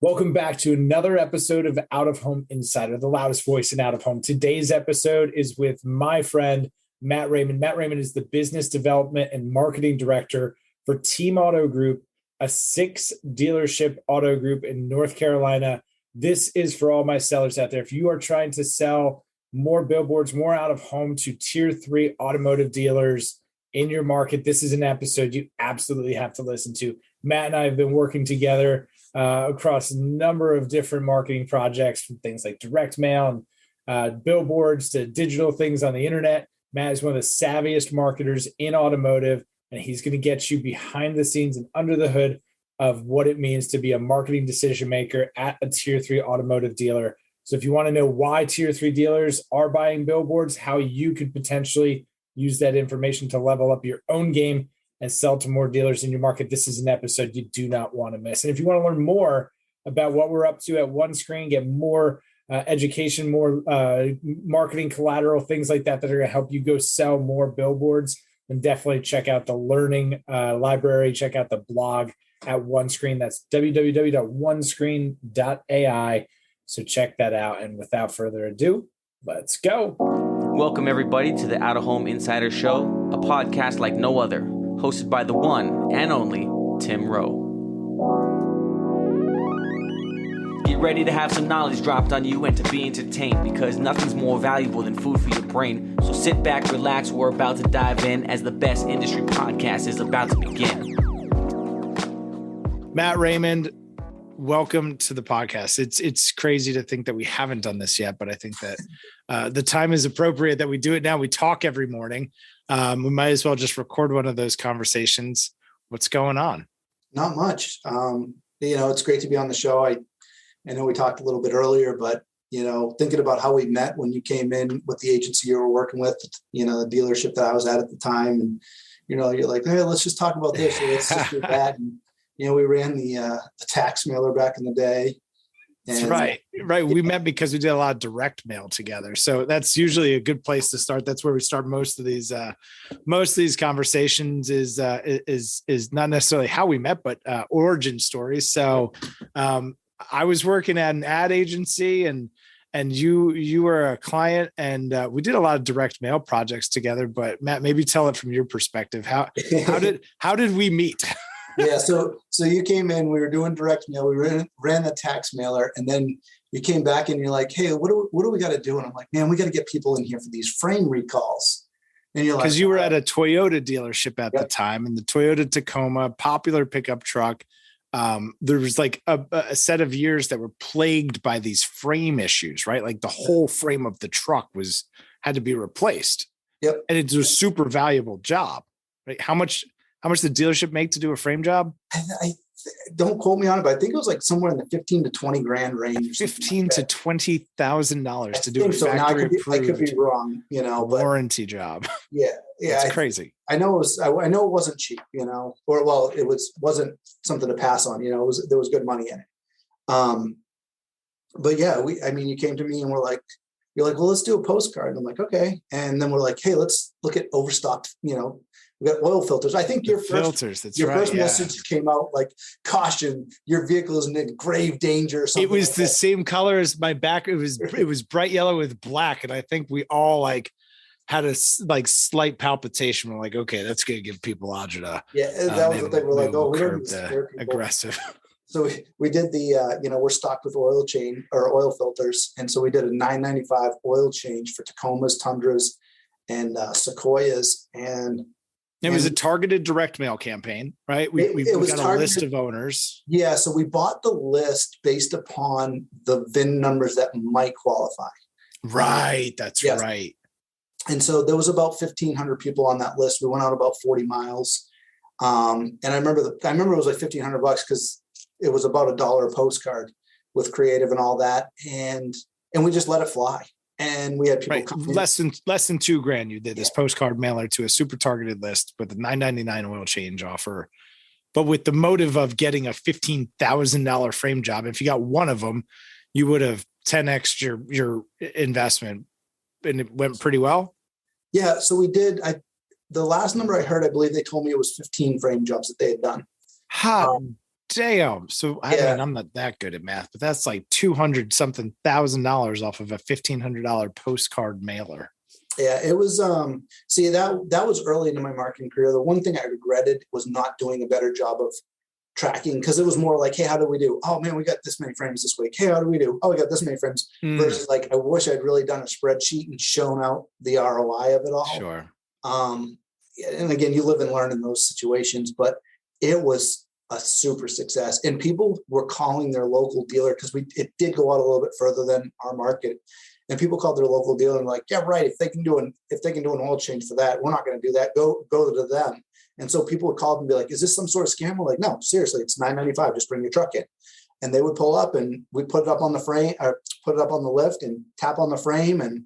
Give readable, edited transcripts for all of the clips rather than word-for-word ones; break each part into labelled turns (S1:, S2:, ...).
S1: Welcome back to another episode of Out of Home Insider, the loudest voice in out of home. Today's episode is with my friend, Matt Raymond. Matt Raymond is the business development and marketing director for Team Auto Group, a 6-dealership auto group in North Carolina. This is for all my sellers out there. If you are trying to sell more billboards, more out of home to tier 3 automotive dealers in your market, this is an episode you absolutely have to listen to. Matt and I have been working together across a number of different marketing projects, from things like direct mail and billboards to digital things on the internet. Matt is one of the savviest marketers in automotive, and he's going to get you behind the scenes and under the hood of what it means to be a marketing decision maker at a tier 3 automotive dealer. So if you want to know why tier 3 dealers are buying billboards, how you could potentially use that information to level up your own game and sell to more dealers in your market, this is an episode you do not want to miss. And if you want to learn more about what we're up to at OneScreen, get more education, more marketing collateral, things like that are going to help you go sell more billboards, then definitely check out the learning library, check out the blog at OneScreen. That's www.onescreen.ai. So check that out. And without further ado, let's go.
S2: Welcome, everybody, to the Out of Home Insider Show, a podcast like no other, hosted by the one and only Tim Rowe. Get ready to have some knowledge dropped on you and to be entertained, because nothing's more valuable than food for your brain. So sit back, relax, we're about to dive in as the best industry podcast is about to begin.
S1: Matt Raymond, welcome to the podcast. It's crazy to think that we haven't done this yet, but I think that the time is appropriate that we do it now. We talk every morning. We might as well just record one of those conversations. What's going on?
S3: Not much. It's great to be on the show. I know we talked a little bit earlier, but, thinking about how we met when you came in with the agency you were working with, the dealership that I was at the time. And, you're like, hey, let's just talk about this. Let's just do that. And, we ran the tax mailer back in the day.
S1: That's right. We met because we did a lot of direct mail together. So that's usually a good place to start. That's where we start most of these conversations is not necessarily how we met, but origin stories. So I was working at an ad agency and you were a client, and we did a lot of direct mail projects together. But Matt, maybe tell it from your perspective. How did we meet?
S3: Yeah. So you came in, we were doing direct mail. We ran the tax mailer, and then you came back and you're like, hey, what do we got to do? And I'm like, man, we got to get people in here for these frame recalls. And you're like,
S1: because you were at a Toyota dealership at the time, and the Toyota Tacoma, popular pickup truck. There was like a set of years that were plagued by these frame issues, right? Like the whole frame of the truck had to be replaced.
S3: Yep.
S1: And it's a super valuable job, right? How much the dealership make to do a frame job?
S3: I don't quote me on it, but I think it was like somewhere in the 15 to 20 grand range.
S1: $15,000 to $20,000 to do a factory approved.
S3: I could be wrong, but
S1: warranty job.
S3: Yeah,
S1: it's crazy.
S3: I know it wasn't cheap, it wasn't something to pass on. There was good money in it. But yeah, you came to me and you're like, well, let's do a postcard. And I'm like, okay. And then we're like, hey, let's look at overstocked, we got oil filters. I think your first message came out like, caution, your vehicle is in grave danger or something.
S1: It was the same color as my back. It was bright yellow with black. And I think we all had a slight palpitation. We're like, okay, that's going to give people agita.
S3: Yeah. That was the thing. We're like, oh, we don't need to scare people.
S1: Aggressive.
S3: So we did we're stocked with oil filters. And so we did a $9.95 oil change for Tacomas, Tundras, and Sequoias. And
S1: it was a targeted direct mail campaign, right? We got a list of owners.
S3: Yeah. So we bought the list based upon the VIN numbers that might qualify.
S1: Right. That's yes. Right.
S3: And so there was about 1,500 people on that list. We went out about 40 miles. And I remember it was like $1,500 because it was about $1 a postcard with creative and all that. And we just let it fly. And we had people come in.
S1: less than $2,000. You did this postcard mailer to a super targeted list with a $9.99 oil change offer, but with the motive of getting a $15,000 frame job. If you got one of them, you would have 10x your investment, and it went pretty well.
S3: Yeah. So we did. The last number I heard, I believe they told me it was 15 frame jobs that they had done.
S1: damn. So I mean, I'm not that good at math, but that's like $200,000 off of a $1,500 postcard mailer.
S3: Yeah, it was, see, that was early into my marketing career. The one thing I regretted was not doing a better job of tracking, because it was more like, hey, how do we do? Oh man, we got this many frames this week. Hey, how do we do? Oh, we got this many frames. Versus like, I wish I'd really done a spreadsheet and shown out the ROI of it all.
S1: Sure.
S3: And again, you live and learn in those situations, but it was a super success. And people were calling their local dealer, because it did go out a little bit further than our market. And people called their local dealer and like, yeah, right. If they can do an oil change for that, we're not going to do that. Go to them. And so people would call and be like, is this some sort of scam? We're like, no, seriously, it's $9.95. Just bring your truck in. And they would pull up and we put it up on the frame, or put it up on the lift and tap on the frame. And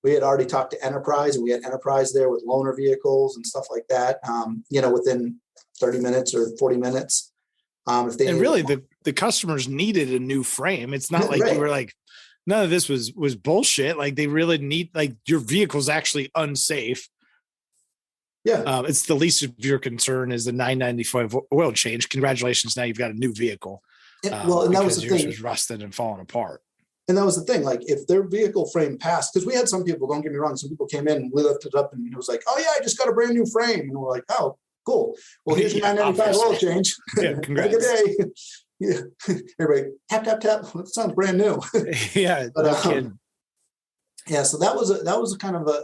S3: we had already talked to Enterprise, and we had Enterprise there with loaner vehicles and stuff like that, within 30 minutes or 40 minutes.
S1: If they really the customers needed a new frame. It's not like you were like, none of this was bullshit. Like they really need, like, your vehicle's actually unsafe.
S3: Yeah.
S1: It's the least of your concern is the $9.95 oil change. Congratulations. Now you've got a new vehicle.
S3: And that was the thing.
S1: Was rusted and falling apart.
S3: And that was the thing. Like if their vehicle frame passed, because we had some people, don't get me wrong, some people came in and we lifted it up and it was like, oh yeah, I just got a brand new frame. And we're like, oh, cool. Well, here's your $9.95 oil change.
S1: Yeah, congrats.
S3: Have a good day. Yeah. Everybody tap, tap, tap. That sounds brand new.
S1: Yeah.
S3: But, yeah. So that was a kind of a,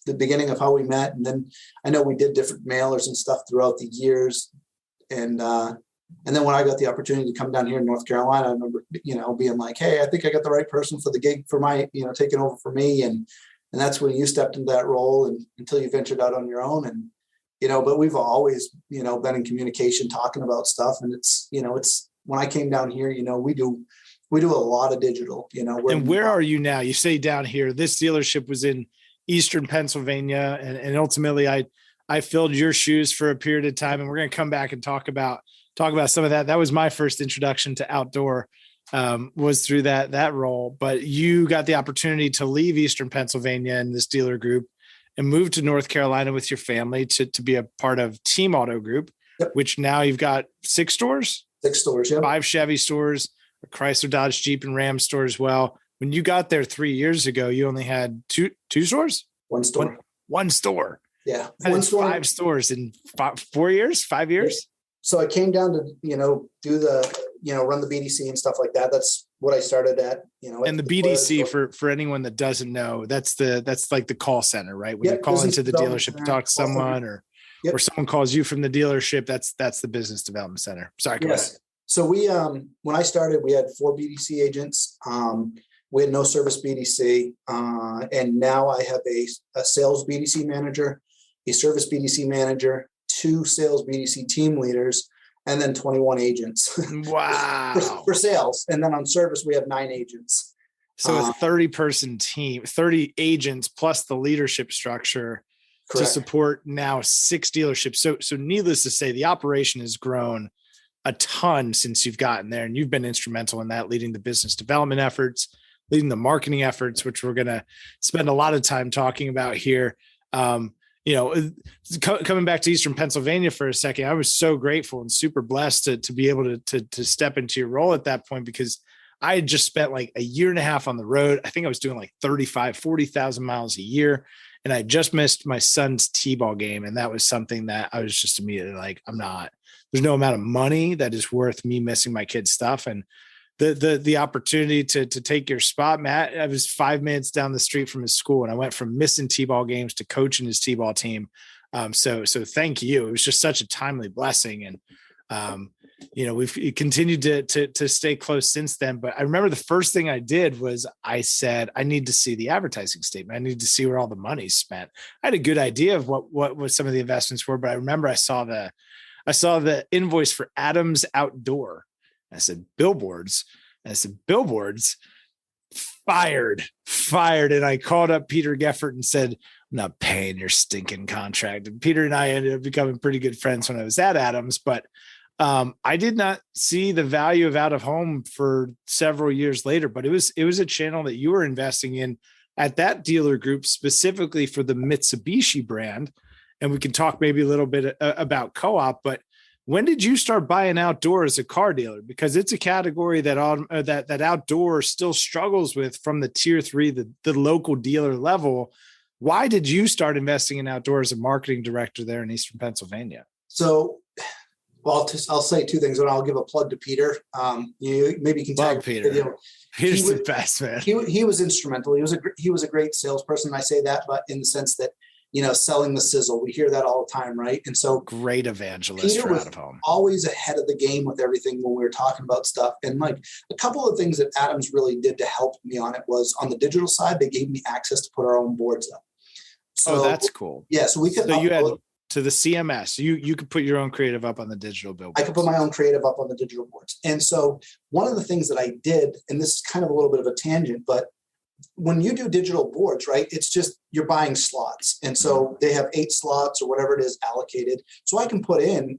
S3: the beginning of how we met. And then I know we did different mailers and stuff throughout the years. And then when I got the opportunity to come down here in North Carolina, I remember, being like, hey, I think I got the right person for the gig for my, taking over for me. And that's when you stepped into that role, and until you ventured out on your own. And, but we've always, been in communication, talking about stuff. And it's when I came down here, we do a lot of digital,
S1: And where are you now? You say down here, this dealership was in Eastern Pennsylvania. And ultimately I filled your shoes for a period of time, and we're going to come back and talk about some of that. That was my first introduction to outdoor, was through that role. But you got the opportunity to leave Eastern Pennsylvania and this dealer group and move to North Carolina with your family to be a part of Team Auto Group, yep. Which now you've got 6 stores, 5 Chevy stores, a Chrysler, Dodge, Jeep, and Ram store as well. When you got there 3 years ago, you only had two stores?
S3: One store.
S1: One store.
S3: Yeah.
S1: One store. 5 stores in 5 years?
S3: Yeah. So I came down to, do the, run the BDC and stuff like that. That's what I started at,
S1: And the BDC, for anyone that doesn't know, that's like the call center, right? When you call into the dealership to talk to someone, or someone calls you from the delership, that's the business development center. Sorry. Go ahead.
S3: So we, when I started, we had 4 BDC agents. We had no service BDC. And now I have a sales BDC manager, a service BDC manager, 2 sales BDC team leaders, and then 21 agents.
S1: Wow.
S3: for sales. And then on service, we have 9 agents.
S1: So a 30-person team, 30 agents plus the leadership structure. Correct. To support now 6 dealerships. So needless to say, the operation has grown a ton since you've gotten there, and you've been instrumental in that, leading the business development efforts, leading the marketing efforts, which we're going to spend a lot of time talking about here. Coming back to Eastern Pennsylvania for a second, I was so grateful and super blessed to be able to step into your role at that point, because I had just spent like a year and a half on the road. I think I was doing like 40,000 miles a year. And I just missed my son's T-ball game. And that was something that I was just immediately like, there's no amount of money that is worth me missing my kid's stuff. And the opportunity to take your spot, Matt, I was 5 minutes down the street from his school, and I went from missing T-ball games to coaching his T-ball team. So thank you. It was just such a timely blessing. And, we've continued to stay close since then. But I remember the first thing I did was I said, I need to see the advertising statement. I need to see where all the money's spent. I had a good idea of what some of the investments were, but I remember I saw the invoice for Adams Outdoor. I said, billboards. And I said, billboards, fired. And I called up Peter Geffert and said, I'm not paying your stinking contract. And Peter and I ended up becoming pretty good friends when I was at Adams, but I did not see the value of out of home for several years later, but it was a channel that you were investing in at that dealer group, specifically for the Mitsubishi brand. And we can talk maybe a little bit about co-op, but When did you start buying outdoor as a car dealer? Because it's a category that outdoor still struggles with from the tier 3, the local dealer level. Why did you start investing in outdoor as a marketing director there in Eastern Pennsylvania?
S3: So, well, I'll say two things, and I'll give a plug to Peter. Maybe you can tag
S1: Peter.
S3: Video.
S1: Peter's the best, man.
S3: He was instrumental. He was a great salesperson. I say that, but in the sense that, selling the sizzle, we hear that all the time, right? And so
S1: great evangelist
S3: Peter
S1: for
S3: was
S1: out of home.
S3: Always ahead of the game with everything when we were talking about stuff. And like a couple of things that Adams really did to help me on it was on the digital side, they gave me access to put our own boards up. So
S1: that's cool.
S3: Yeah, so we could.
S1: So you had to the CMS. You could put your own creative up on the digital billboards.
S3: I could put my own creative up on the digital boards. And so one of the things that I did, and this is kind of a little bit of a tangent, but when you do digital boards, right, it's just you're buying slots. And so they have 8 slots or whatever it is allocated. So I can put in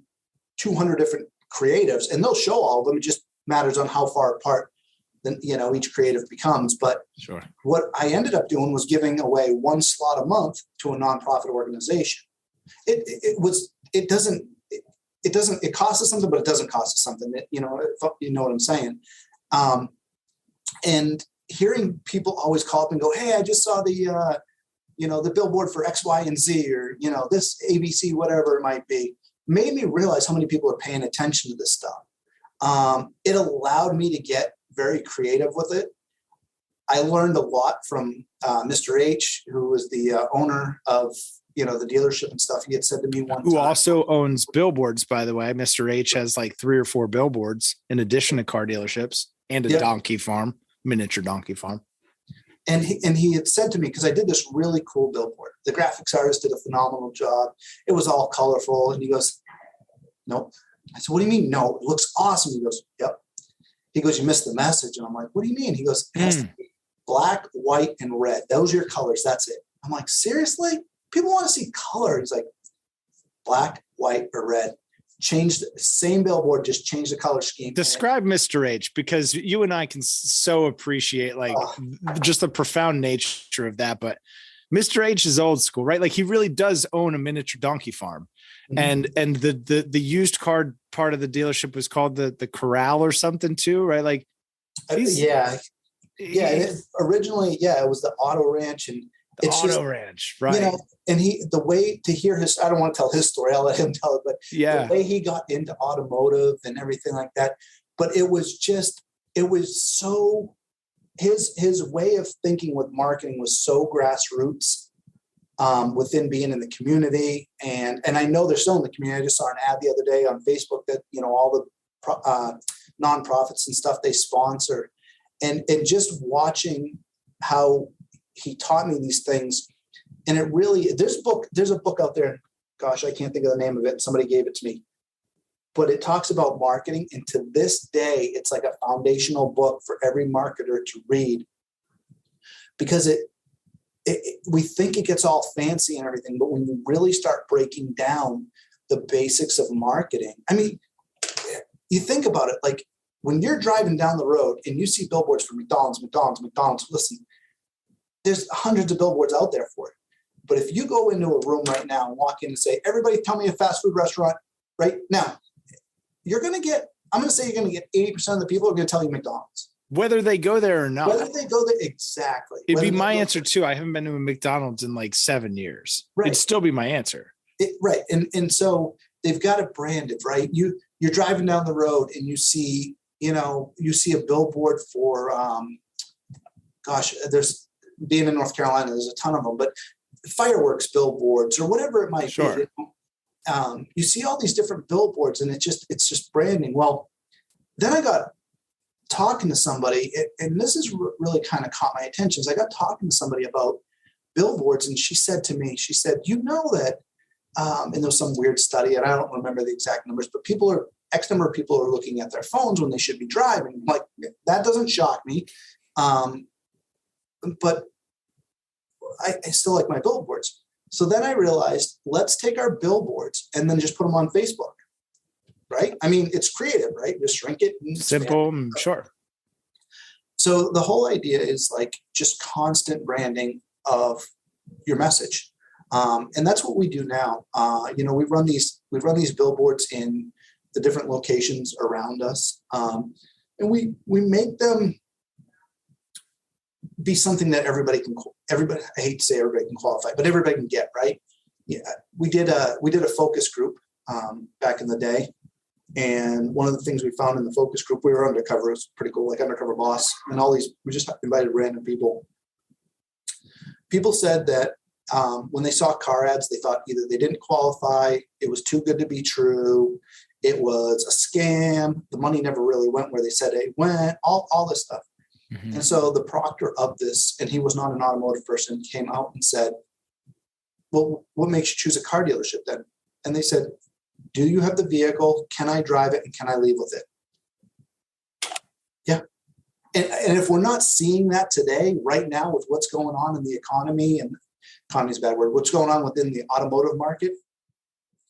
S3: 200 different creatives and they'll show all of them. It just matters on how far apart then each creative becomes. But
S1: sure,
S3: what I ended up doing was giving away 1 slot a month to a nonprofit organization. It costs us something, but it doesn't cost us something. You know what I'm saying? And hearing people always call up and go, "Hey, I just saw the billboard for X, Y, and Z, or this ABC, whatever it might be," made me realize how many people are paying attention to this stuff. It allowed me to get very creative with it. I learned a lot from Mr. H, who was the owner of the dealership and stuff. He had said to me one time,
S1: who also owns billboards, by the way. Mr. H has like 3 or 4 billboards in addition to car dealerships and a donkey farm, miniature donkey farm.
S3: And he had said to me, because I did this really cool billboard, the graphics artist did a phenomenal job. It was all colorful. And he goes, "Nope." I said, "What do you mean? No, it looks awesome." He goes, "Yep." He goes, "You missed the message." And I'm like, "What do you mean?" He goes, "It has to be black, white, and red. Those are your colors. That's it." I'm like, "Seriously? People want to see color." He's like, "Black, white, or red." Change the same billboard, just change the color scheme.
S1: Describe Mr. H, because you and I can so appreciate just the profound nature of that. But Mr. H is old school, right? Like he really does own a miniature donkey farm. Mm-hmm. And the used car part of the dealership was called the Corral or something too, right? Like
S3: originally, it was the Auto Ranch, and
S1: Ranch, right?
S3: And the way to hear his, I don't want to tell his story, I'll let him tell it, but the way he got into automotive and everything like that. But it was so, his way of thinking with marketing was so grassroots within being in the community. And I know they're still in the community. I just saw an ad the other day on Facebook that, all the nonprofits and stuff they sponsor, and just watching how he taught me these things. And it really, there's a book out there. Gosh, I can't think of the name of it. Somebody gave it to me, but it talks about marketing. And to this day, it's like a foundational book for every marketer to read, because we think it gets all fancy and everything, but when you really start breaking down the basics of marketing, I mean, you think about it, like when you're driving down the road and you see billboards for McDonald's, listen, there's hundreds of billboards out there for it. But if you go into a room right now and walk in and say, "Everybody tell me a fast food restaurant," right now, you're going to get 80% of the people are going to tell you McDonald's.
S1: Whether they go there or not.
S3: Exactly.
S1: It'd be my answer too. I haven't been to a McDonald's in like 7 years. Right. It'd still be my answer.
S3: Right. And so they've got it branded, right? You're driving down the road and you see a billboard for, there's, being in North Carolina, there's a ton of them, but fireworks billboards or whatever it might be. You see all these different billboards, and it's just branding. Well, then I got talking to somebody, and this is really kind of caught my attention. I got talking to somebody about billboards, and she said to me, that, and there was some weird study, and I don't remember the exact numbers, but X number of people are looking at their phones when they should be driving. Like, that doesn't shock me. But I still like my billboards. So then I realized, let's take our billboards and then just put them on Facebook, right? I mean, it's creative, right? Just shrink it. And
S1: simple, sure.
S3: So the whole idea is like just constant branding of your message. And that's what we do now. We run these billboards in the different locations around us. And we make them be something that everybody, I hate to say everybody can qualify, but everybody can get, right? Yeah. We did a focus group back in the day. And one of the things we found in the focus group, we were undercover. It was pretty cool, like undercover boss. And we just invited random people. People said that when they saw car ads, they thought either they didn't qualify, it was too good to be true, it was a scam, the money never really went where they said it went, all this stuff. Mm-hmm. And so the proctor of this, and he was not an automotive person, came out and said, well, what makes you choose a car dealership then? And they said, do you have the vehicle? Can I drive it? And can I leave with it? Yeah. And if we're not seeing that today, right now, with what's going on in the economy, and economy is a bad word, what's going on within the automotive market,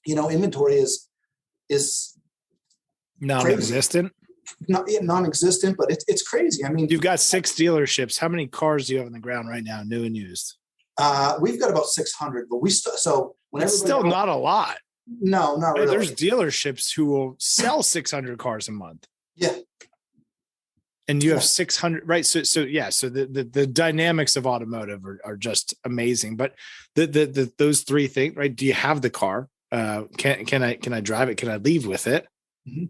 S3: inventory is
S1: non-existent.
S3: Non-existent, but it's crazy. I mean,
S1: you've got 6 dealerships. How many cars do you have on the ground right now, new and used?
S3: We've got about 600, but it's
S1: still not a lot.
S3: No, not really.
S1: There's dealerships who will sell 600 cars a month.
S3: Yeah.
S1: And you have 600, right? So the dynamics of automotive are just amazing. But those 3 things, right? Do you have the car? Can I drive it? Can I leave with it? Mm-hmm.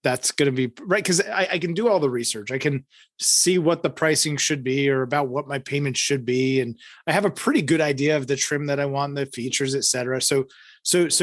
S1: That's going to be right. Cause I can do all the research. I can see what the pricing should be or about what my payment should be. And I have a pretty good idea of the trim that I want, the features, et cetera. So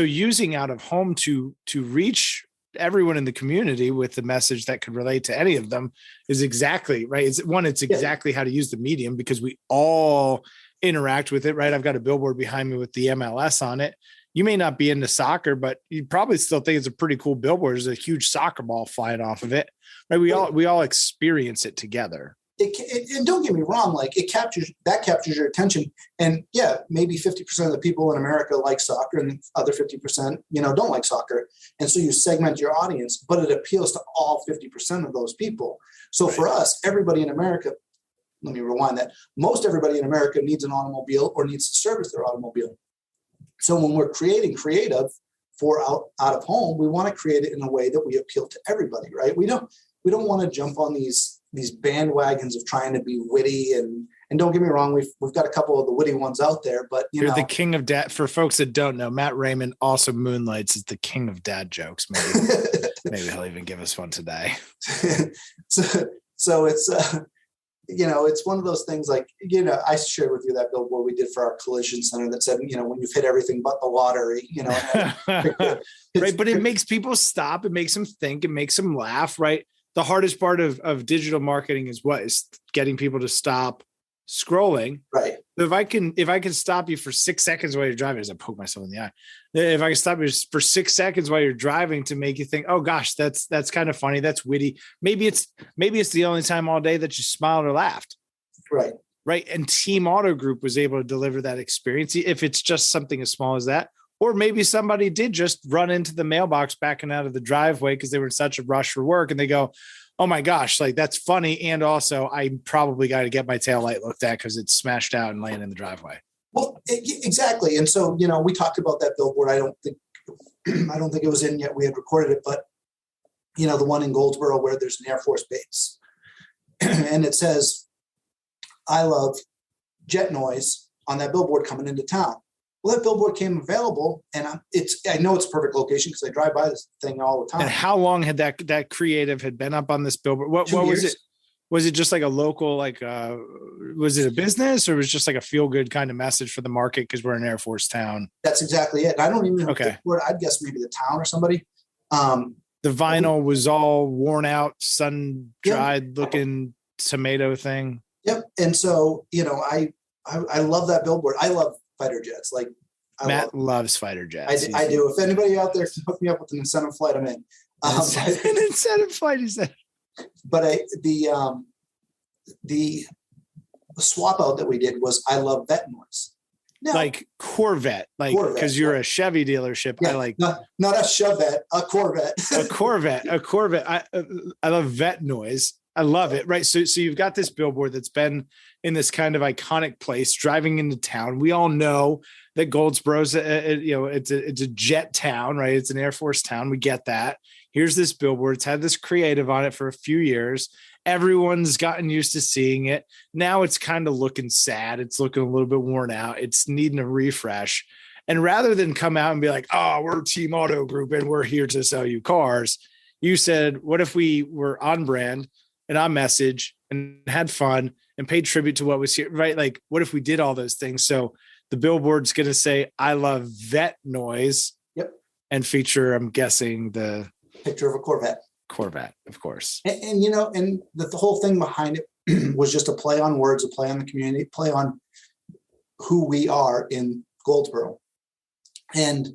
S1: using out of home to reach everyone in the community with the message that could relate to any of them is exactly right. It's exactly how to use the medium, because we all interact with it, right? I've got a billboard behind me with the MLS on it. You may not be into soccer, but you probably still think it's a pretty cool billboard. There's a huge soccer ball flying off of it, right? We all experience it together.
S3: And don't get me wrong, like it captures your attention. And yeah, maybe 50% of the people in America like soccer, and the other 50%, don't like soccer. And so you segment your audience, but it appeals to all 50% of those people. So right. For us, everybody in America, let me rewind that. Most everybody in America needs an automobile or needs to service their automobile. So when we're creating creative for out of home, we want to create it in a way that we appeal to everybody, right? We don't want to jump on these bandwagons of trying to be witty, and don't get me wrong, we've got a couple of the witty ones out there, but
S1: you're the king of dad. For folks that don't know, Matt Raymond also moonlights as the king of dad jokes. Maybe he'll even give us one today.
S3: So it's it's one of those things, like, I shared with you that billboard we did for our collision center that said, when you've hit everything but the lottery,
S1: right. But it makes people stop. It makes them think. It makes them laugh. Right. The hardest part of digital marketing is getting people to stop scrolling.
S3: Right.
S1: If I can stop you for 6 seconds while you're driving, as I poke myself in the eye, if I can stop you for 6 seconds while you're driving to make you think, oh gosh, that's kind of funny. That's witty. Maybe it's the only time all day that you smiled or laughed.
S3: Right.
S1: Right. And Team Auto Group was able to deliver that experience. If it's just something as small as that, or maybe somebody did just run into the mailbox backing out of the driveway because they were in such a rush for work, and they go, oh my gosh, like that's funny. And also I probably got to get my taillight looked at because it's smashed out and laying in the driveway.
S3: Well, exactly. And so, we talked about that billboard. I don't think it was in yet. We had recorded it, but the one in Goldsboro where there's an Air Force base and it says, I love jet noise on that billboard coming into town. Well, that billboard came available, and I know it's a perfect location because I drive by this thing all the time.
S1: And how long had that creative had been up on this billboard? What was it? Was it just like a local, was it a business, or was it just like a feel good kind of message for the market because we're an Air Force town?
S3: That's exactly it. I don't even know where. I'd guess maybe the town or somebody.
S1: The vinyl was all worn out, sun dried looking tomato thing.
S3: Yep. And so, I love that billboard. I love fighter jets. Like
S1: Matt loves fighder jets.
S3: I do. If anybody out there can hook me up with an incentive flight, I'm in.
S1: An incentive flight, he said.
S3: But the swap out that we did was I love vet noise.
S1: Now, like Corvette, because you're a Chevy dealership.
S3: Yeah,
S1: I like
S3: not a Chevette, a Corvette.
S1: a Corvette. I love vet noise. I love it. Right. So you've got this billboard that's been in this kind of iconic place driving into town. We all know that Goldsboro's, it's a jet town, right? It's an Air Force town. We get that. Here's this billboard. It's had this creative on it for a few years. Everyone's gotten used to seeing it. Now it's kind of looking sad. It's looking a little bit worn out. It's needing a refresh. And rather than come out and be like, oh, we're Team Auto Group and we're here to sell you cars, you said, what if we were on brand and on message and had fun and paid tribute to what was here, right? Like, what if we did all those things? So the billboard's going to say, I love vet noise.
S3: Yep.
S1: And feature, I'm guessing, the
S3: picture of a Corvette,
S1: of course.
S3: And the whole thing behind it was just a play on words, a play on the community, play on who we are in Goldsboro. And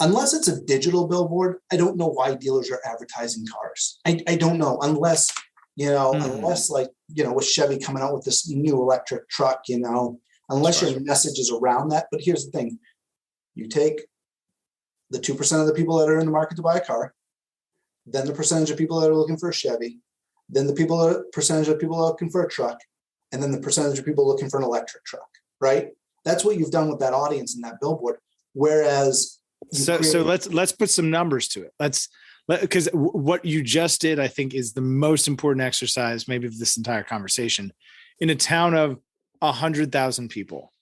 S3: unless it's a digital billboard, I don't know why dealers are advertising cars. I don't know, unless with Chevy coming out with this new electric truck, unless your message is around that. But here's the thing. You take the 2% of the people that are in the market to buy a car, then the percentage of people that are looking for a Chevy, then the percentage of people looking for a truck, and then the percentage of people looking for an electric truck, right? That's what you've done with that audience in that billboard. Whereas
S1: so let's put some numbers to it. Because what you just did, I think, is the most important exercise maybe of this entire conversation. In a town of 100,000 people,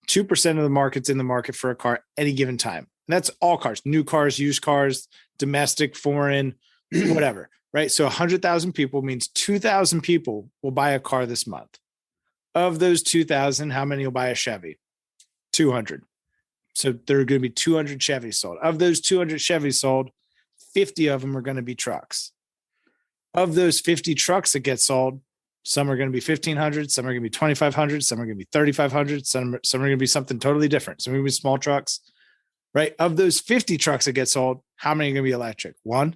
S1: 2% of the market's in the market for a car any given time. And that's all cars, new cars, used cars, domestic, foreign, whatever, right? So 100,000 people means 2,000 people will buy a car this month. Of those 2,000, how many will buy a Chevy? 200. So there are going to be 200 Chevys sold. Of those 200 Chevys sold, 50 of them are going to be trucks. Of those 50 trucks that get sold, some are going to be 1,500, some are going to be 2,500, some are going to be 3,500, some are going to be something totally different. Some are going to be small trucks, right? Of those 50 trucks that get sold, how many are going to be electric? 1,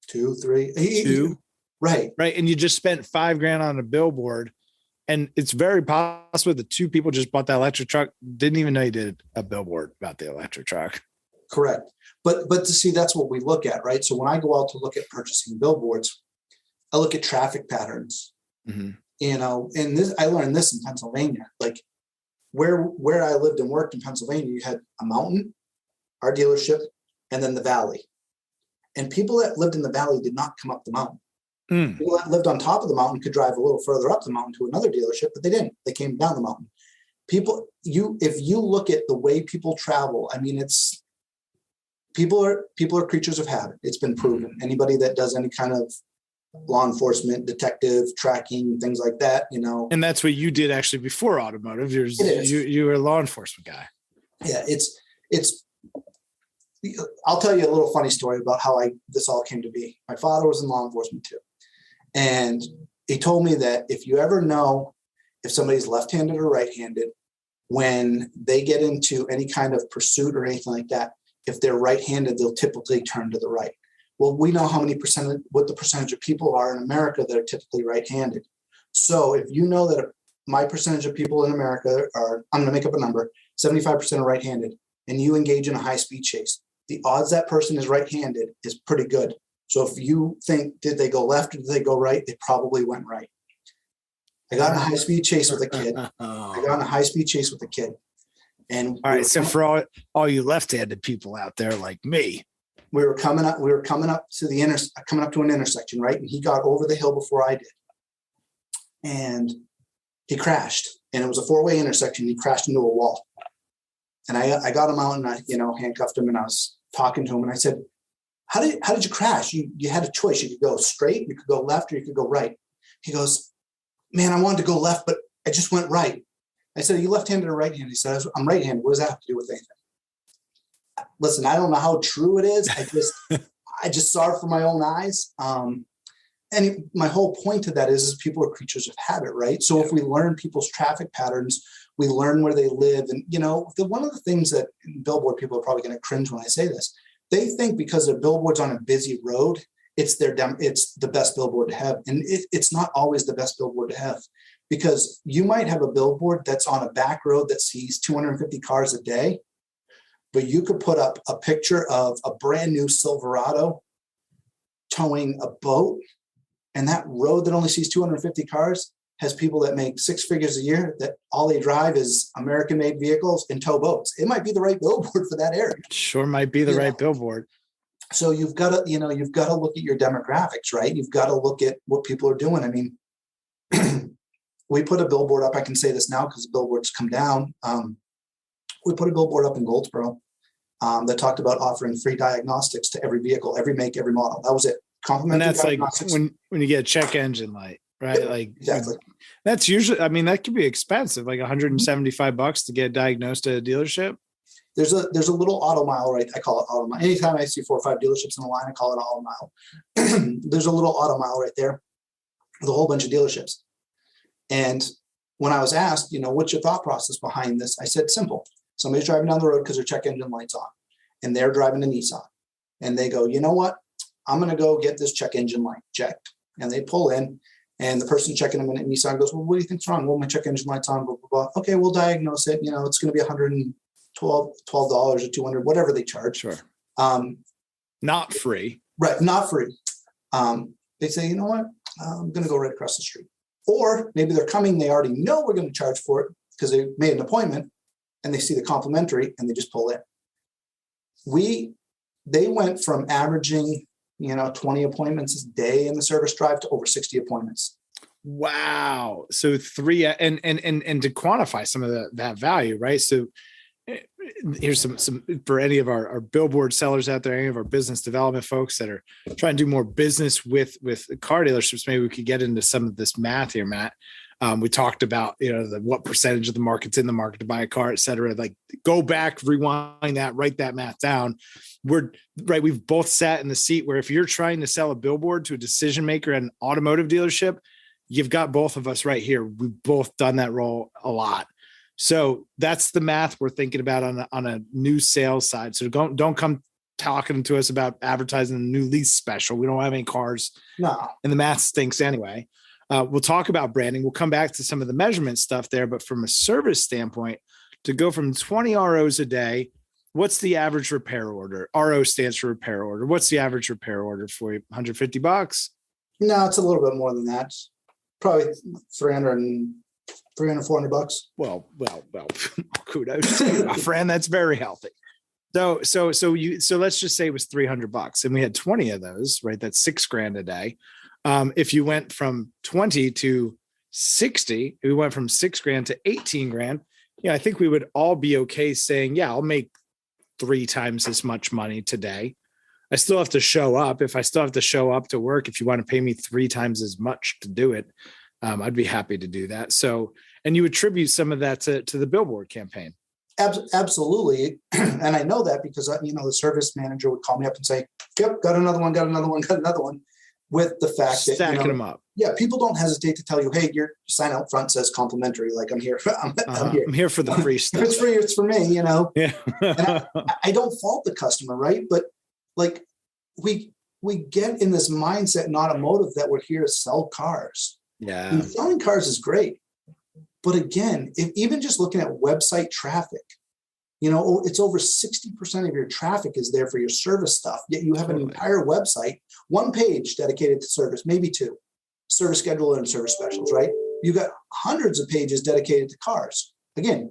S3: 2, 3,
S1: 2.
S3: Right.
S1: Right. And you just spent $5,000 on a billboard. And it's very possible that 2 people just bought that electric truck, didn't even know you did a billboard about the electric truck.
S3: Correct. But to see, that's what we look at, right? So when I go out to look at purchasing billboards, I look at traffic patterns, and I learned this in Pennsylvania. Like where I lived and worked in Pennsylvania, you had a mountain, our dealership, and then the valley. And people that lived in the valley did not come up the mountain. People that lived on top of the mountain could drive a little further up the mountain to another dealership, but they didn't. They came down the mountain. If you look at the way people travel, I mean, people are creatures of habit. It's been proven. Anybody that does any kind of law enforcement, detective, tracking, things like that,
S1: And that's what you did actually before automotive. You were a law enforcement guy.
S3: Yeah, it's. I'll tell you a little funny story about how this all came to be. My father was in law enforcement too. And he told me that if you ever know if somebody's left-handed or right-handed, when they get into any kind of pursuit or anything like that, if they're right-handed, they'll typically turn to the right. Well, we know what the percentage of people are in America that are typically right-handed. So if you know that my percentage of people in America are, I'm going to make up a number, 75% are right-handed, and you engage in a high-speed chase, the odds that person is right-handed is pretty good. So if you think, did they go left or did they go right? They probably went right. I got in a high-speed chase with a kid. And
S1: all right. So for all you left-handed people out there like me,
S3: we were coming up to an intersection, right? And he got over the hill before I did. And he crashed. And it was a 4-way intersection. He crashed into a wall. And I got him out and I, handcuffed him, and I was talking to him, and I said, how did you crash? You had a choice. You could go straight, you could go left, or you could go right. He goes, man, I wanted to go left, but I just went right. I said, are you left-handed or right-handed? He said, I'm right-handed. What does that have to do with anything? Listen, I don't know how true it is. I just saw it from my own eyes. And my whole point to that is people are creatures of habit, right? So if we learn people's traffic patterns, we learn where they live. And, one of the things that billboard people are probably going to cringe when I say this, they think because their billboard's on a busy road, it's the best billboard to have. And it's not always the best billboard to have, because you might have a billboard that's on a back road that sees 250 cars a day, but you could put up a picture of a brand new Silverado towing a boat, and that road that only sees 250 cars has people that make six figures a year that all they drive is American-made vehicles and tow boats. It might be the right billboard for that area.
S1: Sure might be the right billboard.
S3: So you've got to look at your demographics, right? You've got to look at what people are doing. I mean, we put a billboard up. I can say this now because the billboards come down. We put a billboard up in Goldsboro that talked about offering free diagnostics to every vehicle, every make, every model. That was it.
S1: And that's like when you get a check engine light, right?
S3: Yep,
S1: like
S3: exactly.
S1: That's usually, I mean, that could be expensive, like $175 to get diagnosed at a dealership.
S3: There's a little auto mile, right? I call it auto mile. Anytime I see 4 or 5 dealerships in a line, I call it auto mile. There's a little auto mile right there with a whole bunch of dealerships. And when I was asked, what's your thought process behind this? I said, simple. Somebody's driving down the road because their check engine light's on, and they're driving a Nissan. And they go, you know what? I'm going to go get this check engine light checked. And they pull in, and the person checking them in at Nissan goes, well, what do you think's wrong? Well, my check engine light's on, blah, blah, blah. Okay, we'll diagnose it. It's going to be $112 or $200, whatever they charge.
S1: Sure. Not free.
S3: Right. Not free. They say, you know what? I'm going to go right across the street. Or maybe they're coming, they already know we're going to charge for it because they made an appointment and they see the complimentary and they just pull in. They went from averaging, 20 appointments a day in the service drive to over 60 appointments.
S1: Wow. So 3 and to quantify some of that value, right? So here's some for any of our billboard sellers out there, any of our business development folks that are trying to do more business with car dealerships. Maybe we could get into some of this math here, Matt. We talked about, what percentage of the market's in the market to buy a car, et cetera. Like, go back, rewind that, write that math down. We've both sat in the seat where if you're trying to sell a billboard to a decision maker at an automotive dealership, you've got both of us right here. We've both done that role a lot. So that's the math we're thinking about on a new sales side. So don't come talking to us about advertising a new lease special. We don't have any cars.
S3: No.
S1: And the math stinks anyway. We'll talk about branding. We'll come back to some of the measurement stuff there, but from a service standpoint, to go from 20 ROs a day, what's the average repair order? RO stands for repair order. What's the average repair order for you? $150?
S3: No, it's a little bit more than that. Probably $300, $400.
S1: Well, kudos to you, my friend. That's very healthy. So let's just say it was $300 and we had 20 of those, right? That's $6,000 a day. If you went from 20 to 60, we went from $6,000 to $18,000. I think we would all be okay saying, yeah, I'll make 3 times as much money today. I still have to show up. If I still have to show up to work, if you want to pay me 3 times as much to do it, I'd be happy to do that. So, and you attribute some of that to the billboard campaign.
S3: Absolutely. And I know that because, the service manager would call me up and say, yep, got another one. With the fact that
S1: stacking them up.
S3: Yeah, people don't hesitate to tell you, hey, your sign out front says complimentary. Like, I'm here.
S1: I'm here for the free stuff.
S3: If it's free, it's for me,
S1: Yeah.
S3: And I don't fault the customer, right? But like we get in this mindset in automotive that we're here to sell cars.
S1: Yeah.
S3: And selling cars is great. But again, even just looking at website traffic, it's over 60% of your traffic is there for your service stuff. Yet you have an entire website, 1 page dedicated to service, maybe 2, service scheduler and service specials, right? You got hundreds of pages dedicated to cars. Again,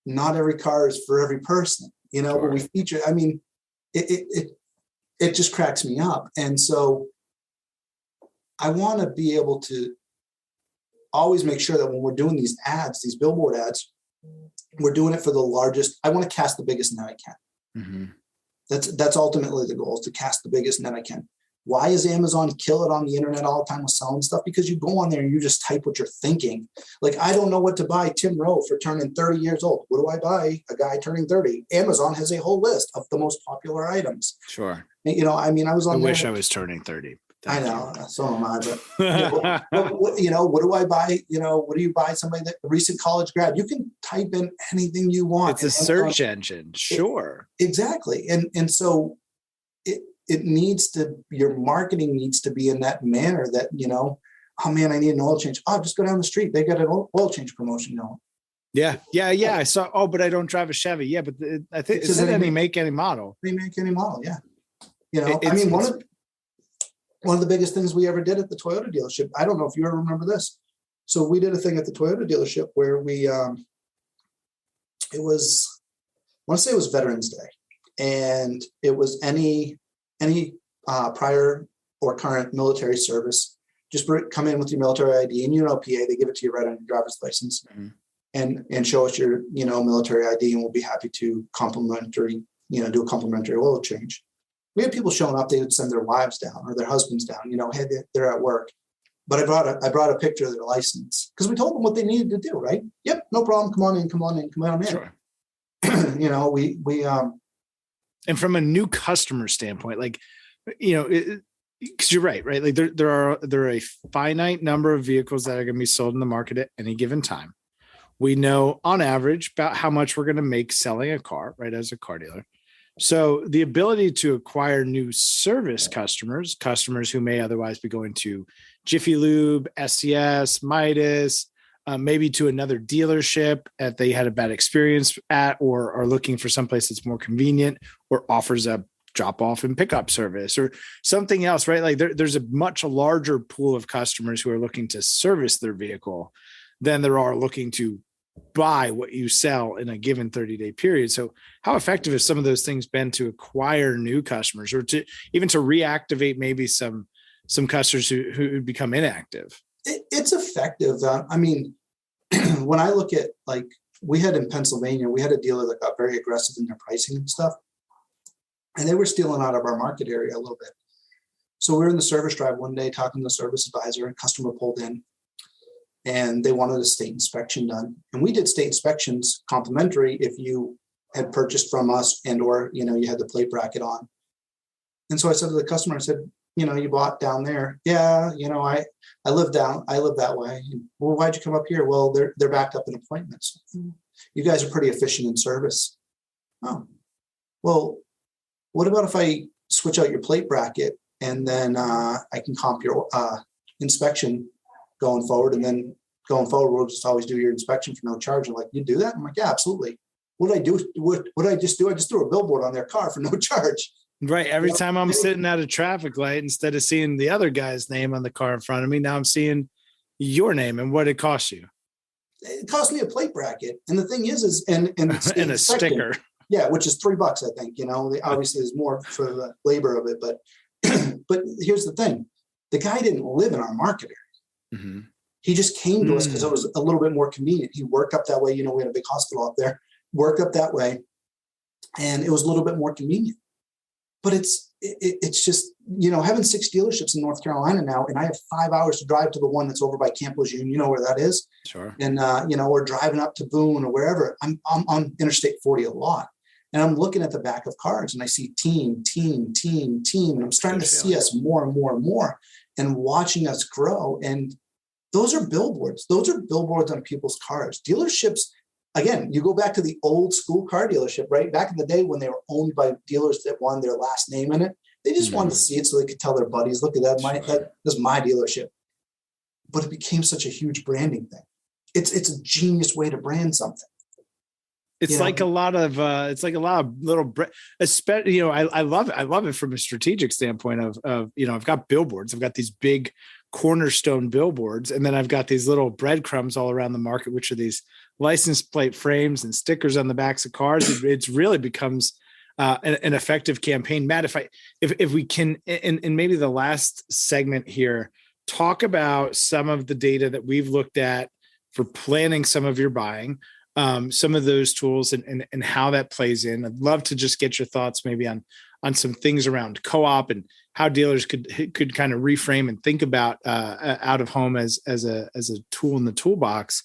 S3: not every car is for every person,
S1: Sure.
S3: But we feature, it just cracks me up. And so I want to be able to always make sure that when we're doing these ads, these billboard ads, we're doing it for the largest. I want to cast the biggest net I can. Mm-hmm. That's ultimately the goal, is to cast the biggest net I can. Why is Amazon kill it on the internet all the time with selling stuff? Because you go on there and you just type what you're thinking. Like, I don't know what to buy Tim Rowe for turning 30 years old. What do I buy a guy turning 30? Amazon has a whole list of the most popular items.
S1: Sure.
S3: I was on.
S1: I wish I was turning 30.
S3: I know, so am I. But what do I buy? What do you buy? Somebody that a recent college grad. You can type in anything you want.
S1: It's a search engine, sure.
S3: Exactly, and so it needs to. Your marketing needs to be in that manner that oh man, I need an oil change. Oh, just go down the street. They got an oil change promotion going.
S1: Yeah. I saw. Oh, but I don't drive a Chevy. Yeah, but I think it's any make, any model.
S3: They make any model. Yeah. one of the biggest things we ever did at the Toyota dealership, I don't know if you ever remember this. So we did a thing at the Toyota dealership where we, I want to say it was Veterans Day, and it was any prior or current military service. Just come in with your military ID, and PA, they give it to you right on your driver's license, and show us your military ID, and we'll be happy to do a complimentary oil change. We had people showing up; they would send their wives down or their husbands down. Hey, they're at work. But I brought a picture of their license because we told them what they needed to do, right? Yep, no problem. Come on in.
S1: Sure.
S3: we
S1: and from a new customer standpoint, because you're right? Like there are a finite number of vehicles that are going to be sold in the market at any given time. We know on average about how much we're going to make selling a car, right? As a car dealer. So the ability to acquire new service customers who may otherwise be going to Jiffy Lube, SCS, Midas, maybe to another dealership that they had a bad experience at, or are looking for someplace that's more convenient or offers a drop off and pickup service or something else, right? Like there's a much larger pool of customers who are looking to service their vehicle than there are looking to buy what you sell in a given 30-day period. So how effective have some of those things been to acquire new customers, or to even to reactivate maybe some customers who become inactive?
S3: It's effective. When I look at, like, we had in Pennsylvania, we had a dealer that got very aggressive in their pricing and stuff, and they were stealing out of our market area a little bit. So we were in the service drive one day talking to the service advisor, and a customer pulled in, and they wanted a state inspection done. And we did state inspections complimentary if you had purchased from us and or you had the plate bracket on. And so I said to the customer, I said, you bought down there. Yeah, I live that way. Well, why'd you come up here? Well, they're backed up in appointments. You guys are pretty efficient in service. Oh, well, what about if I switch out your plate bracket and then I can comp your inspection going forward, and then going forward, we'll just always do your inspection for no charge. I'm like, you do that? I'm like, yeah, absolutely. What did I do? What did I just do? I just threw a billboard on their car for no charge.
S1: Right. Every time I'm sitting at a traffic light, instead of seeing the other guy's name on the car in front of me, now I'm seeing your name and what it costs you.
S3: It cost me a plate bracket. And the thing is and
S1: a sticker.
S3: Yeah, which is $3, I think. Obviously there's more for the labor of it, but here's the thing. The guy didn't live in our market area. Mm-hmm. He just came to us because it was a little bit more convenient. He worked up that way. We had a big hospital up there, worked up that way, and it was a little bit more convenient. But it's just, having 6 dealerships in North Carolina now, and I have 5 hours to drive to the one that's over by Camp Lejeune. You know where that is?
S1: Sure.
S3: And, we're driving up to Boone or wherever. I'm on Interstate 40 a lot. And I'm looking at the back of cars and I see team. And I'm starting to see us more and more and more and watching us grow. And those are billboards. Those are billboards on people's cars. Dealerships, again, you go back to the old school car dealership, right? Back in the day when they were owned by dealers that wanted their last name in it, they just wanted to see it so they could tell their buddies, look at that, this is my dealership. But it became such a huge branding thing. It's a genius way to brand something.
S1: It's like a lot of little, especially, I love it. I love it from a strategic standpoint of, I've got billboards. I've got these big cornerstone billboards, and then I've got these little breadcrumbs all around the market, which are these license plate frames and stickers on the backs of cars. It's really becomes an effective campaign. Matt, if we can, in maybe the last segment here, talk about some of the data that we've looked at for planning some of your buying. Some of those tools and how that plays in. I'd love to just get your thoughts maybe on some things around co-op and how dealers could kind of reframe and think about out of home as a tool in the toolbox.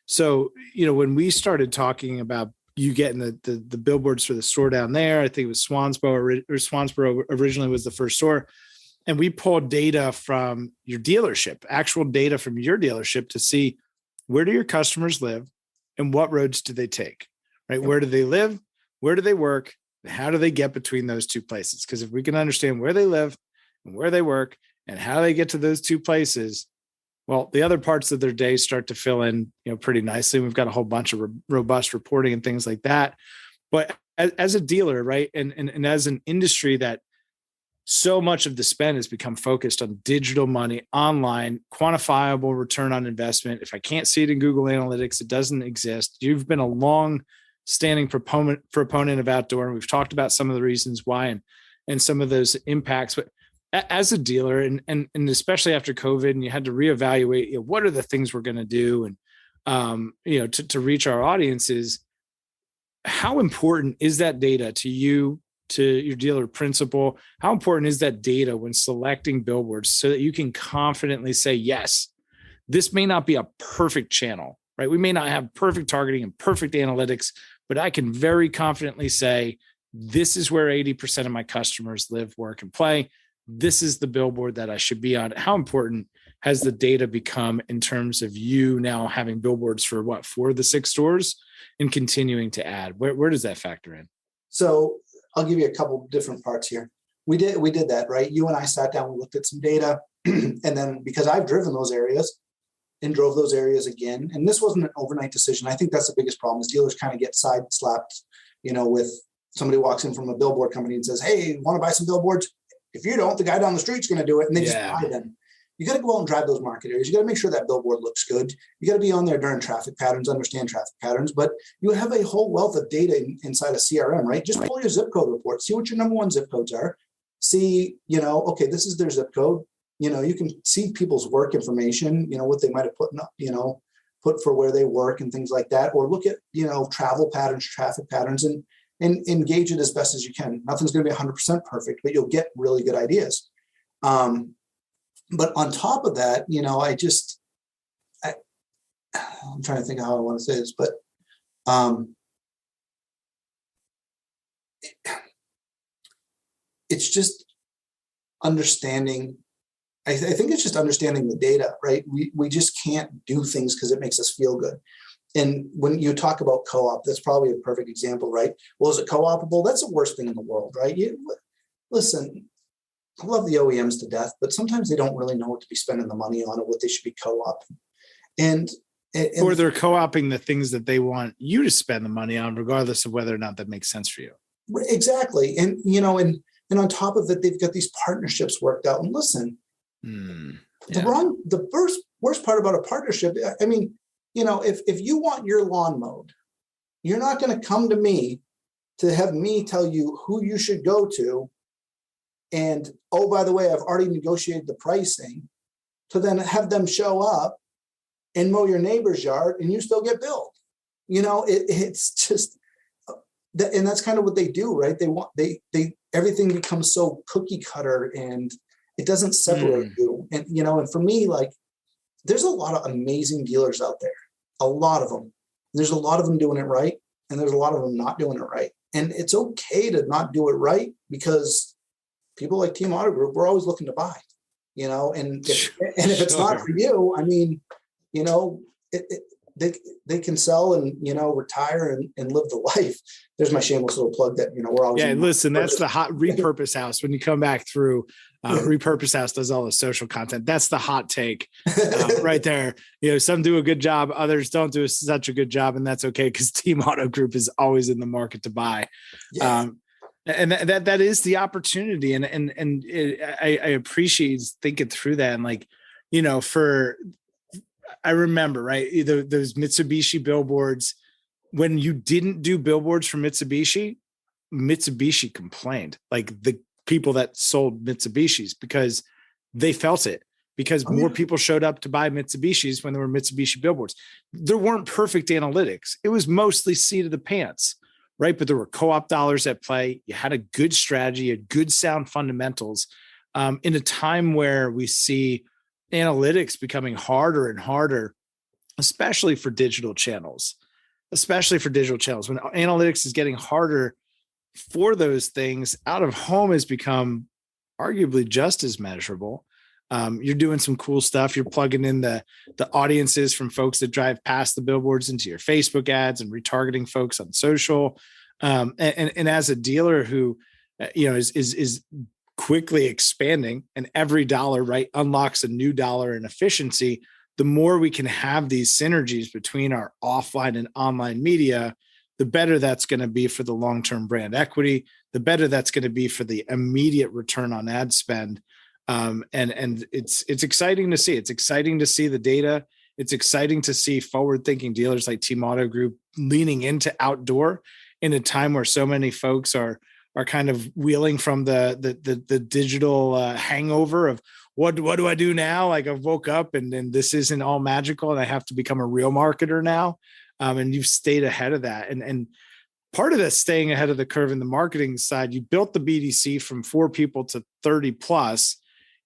S1: So, when we started talking about you getting the billboards for the store down there, I think it was Swansboro originally was the first store. And we pulled data from your dealership, actual data from your dealership to see where do your customers live and what roads do they take, right? Where do they live? Where do they work? And how do they get between those two places? Because if we can understand where they live and where they work and how they get to those two places, well, the other parts of their day start to fill in, pretty nicely. We've got a whole bunch of robust reporting and things like that. But as a dealer, right, and as an industry that so much of the spend has become focused on digital money, online, quantifiable return on investment. If I can't see it in Google Analytics, it doesn't exist. You've been a long-standing proponent of outdoor, and we've talked about some of the reasons why and some of those impacts. But as a dealer, and especially after COVID, and you had to reevaluate, what are the things we're going to do, and to reach our audiences, how important is that data to you, to your dealer principal? How important is that data when selecting billboards so that you can confidently say, yes, this may not be a perfect channel, right? We may not have perfect targeting and perfect analytics, but I can very confidently say, this is where 80% of my customers live, work, and play. This is the billboard that I should be on. How important has the data become in terms of you now having billboards for 4 of the 6 stores and continuing to add? Where does that factor in?
S3: So I'll give you a couple different parts here. We did that, right? You and I sat down, we looked at some data, and then because I've driven those areas and drove those areas again, and this wasn't an overnight decision. I think that's the biggest problem is dealers kind of get side slapped, with somebody walks in from a billboard company and says, hey, want to buy some billboards? If you don't, the guy down the street's going to do it, and they just buy them. You got to go out and drive those market areas. You got to make sure that billboard looks good. You got to be on there during traffic patterns, understand traffic patterns, but you have a whole wealth of data inside a CRM, right? Just pull your zip code report, see what your number one zip codes are. See, okay, this is their zip code. You can see people's work information, what they might have put for where they work and things like that, or look at, travel patterns, traffic patterns, and engage it as best as you can. Nothing's going to be 100% perfect, but you'll get really good ideas. But on top of that, I'm trying to think of how I want to say this, but it's just understanding. I think it's just understanding the data, right? We just can't do things because it makes us feel good. And when you talk about co-op, that's probably a perfect example, right? Well, is it co-opable? That's the worst thing in the world, right? Listen, I love the OEMs to death, but sometimes they don't really know what to be spending the money on or what they should be co-oping. And or
S1: they're co-oping the things that they want you to spend the money on, regardless of whether or not that makes sense for you.
S3: Exactly. And, and on top of it, they've got these partnerships worked out. And listen, the worst part about a partnership, I mean, if you want your lawn mowed, you're not going to come to me to have me tell you who you should go to. And, oh, by the way, I've already negotiated the pricing, to then have them show up and mow your neighbor's yard and you still get billed. It's just, and that's kind of what they do, right? They everything becomes so cookie cutter and it doesn't separate you. And, and for me, like, there's a lot of amazing dealers out there, a lot of them. There's a lot of them doing it right. And there's a lot of them not doing it right. And it's okay to not do it right, because people like Team Auto Group, we're always looking to buy, and if it's not for you, I mean, they can sell and, retire and live the life. There's my shameless little plug that, we're always.
S1: Yeah. Listen, that's the hot Repurpose House. When you come back through, Repurpose House does all the social content. That's the hot take right there. Some do a good job. Others don't do such a good job. And that's okay, because Team Auto Group is always in the market to buy. Yes. And that is the opportunity. And I appreciate thinking through that. And I remember, right, those Mitsubishi billboards, when you didn't do billboards for Mitsubishi complained, like the people that sold Mitsubishis, because they felt it, because more people showed up to buy Mitsubishis when there were Mitsubishi billboards. There weren't perfect analytics. It was mostly seat of the pants, right? But there were co-op dollars at play. You had a good strategy, you had good sound fundamentals. In a time where we see analytics becoming harder and harder, especially for digital channels, when analytics is getting harder for those things, out of home has become arguably just as measurable. You're doing some cool stuff. You're plugging in the audiences from folks that drive past the billboards into your Facebook ads and retargeting folks on social. And as a dealer who, is quickly expanding, and every dollar, right, unlocks a new dollar in efficiency, the more we can have these synergies between our offline and online media, the better that's going to be for the long-term brand equity, the better that's going to be for the immediate return on ad spend. And it's exciting to see. It's exciting to see the data. It's exciting to see forward-thinking dealers like Team Auto Group leaning into outdoor in a time where so many folks are kind of wheeling from the digital hangover of what do I do now? Like, I woke up and this isn't all magical and I have to become a real marketer now. And you've stayed ahead of that. And part of that staying ahead of the curve in the marketing side, you built the BDC from 4 people to 30 plus.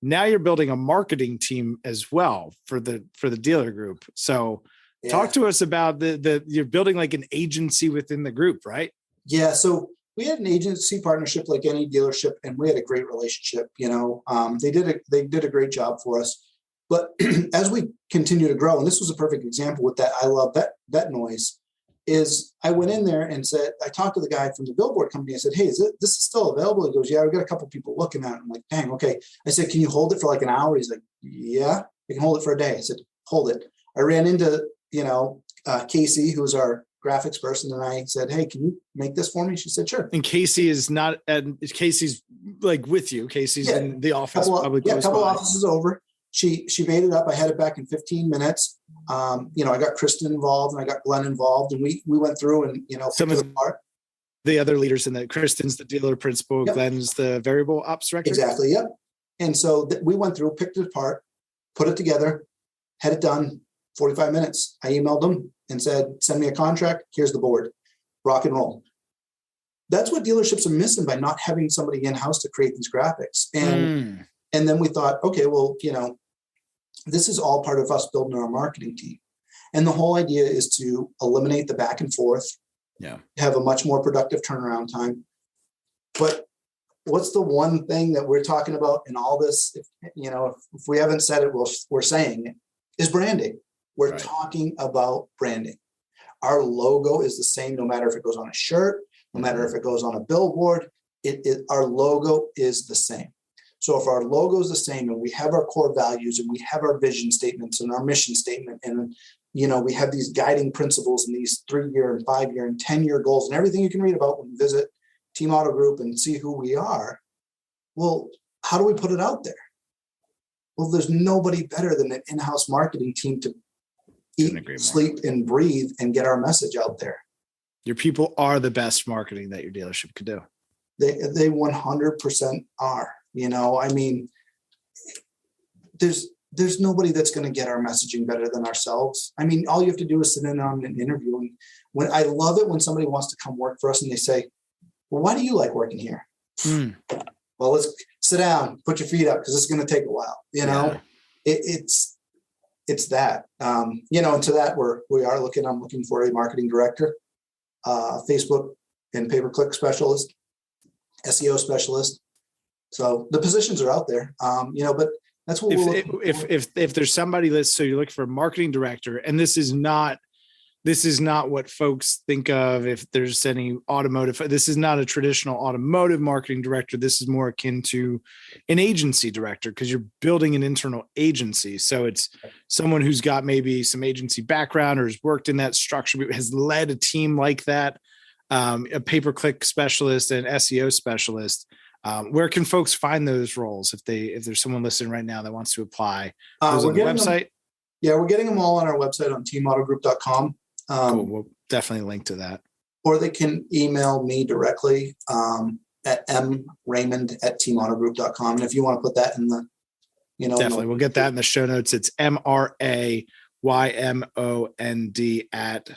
S1: Now you're building a marketing team as well for the dealer group. So talk to us about you're building like an agency within the group, right?
S3: Yeah. So we had an agency partnership like any dealership, and we had a great relationship. They did a great job for us. But as we continue to grow, and this was a perfect example with that I love that noise, is I went in there and said, I talked to the guy from the billboard company. I said, hey, this is still available? He goes, yeah, we've got a couple people looking at it. I'm like, dang, okay. I said, can you hold it for like an hour? He's like, yeah, I can hold it for a day. I said, hold it. I ran into, Casey, who's our graphics person, and I said, hey, can you make this for me? She said, sure.
S1: And Casey is not, Casey's like with you. Casey's in the office.
S3: A couple offices over. She made it up. I had it back in 15 minutes. I got Kristen involved and I got Glenn involved, and we went through and,
S1: some of the other leaders in that. Kristen's the dealer principal. Yep. Glenn's the variable ops director.
S3: Exactly. Yep. And so we went through, picked it apart, put it together, had it done 45 minutes. I emailed them and said, send me a contract. Here's the board, rock and roll. That's what dealerships are missing by not having somebody in-house to create these graphics. And then we thought, okay, well, this is all part of us building our marketing team. And the whole idea is to eliminate the back and forth, have a much more productive turnaround time. But what's the one thing that we're talking about in all this? If we haven't said it, we're saying it, is branding. We're talking about branding. Our logo is the same, no matter if it goes on a shirt, no matter if it goes on a billboard, our logo is the same. So if our logo is the same and we have our core values and we have our vision statements and our mission statement, and we have these guiding principles and these 3-year and 5-year and 10-year goals and everything you can read about when you visit Team Auto Group and see who we are. Well, how do we put it out there? Well, there's nobody better than an in-house marketing team to eat, sleep, and breathe and get our message out there.
S1: Your people are the best marketing that your dealership could do.
S3: They 100% are. There's nobody that's going to get our messaging better than ourselves. All you have to do is sit in on an interview. And when I love it when somebody wants to come work for us and they say, well, why do you like working here? Well, let's sit down, put your feet up, because it's going to take a while. It's that, and to that I'm looking for a marketing director, Facebook and pay-per-click specialist, SEO specialist. So the positions are out there, but that's what
S1: if there's somebody so you're looking for a marketing director, and this is not what folks think of. If there's any automotive, this is not a traditional automotive marketing director. This is more akin to an agency director, because you're building an internal agency. So it's someone who's got maybe some agency background or has worked in that structure, has led a team like that, a pay-per-click specialist and SEO specialist. Where can folks find those roles if there's someone listening right now that wants to apply? Those on the website?
S3: We're getting them all on our website on teamautogroup.com.
S1: Cool. We'll definitely link to that.
S3: Or they can email me directly at mraymond@teamautogroup.com. And if you want to put that in the,
S1: definitely, we'll get that in the show notes. It's MRAYMOND at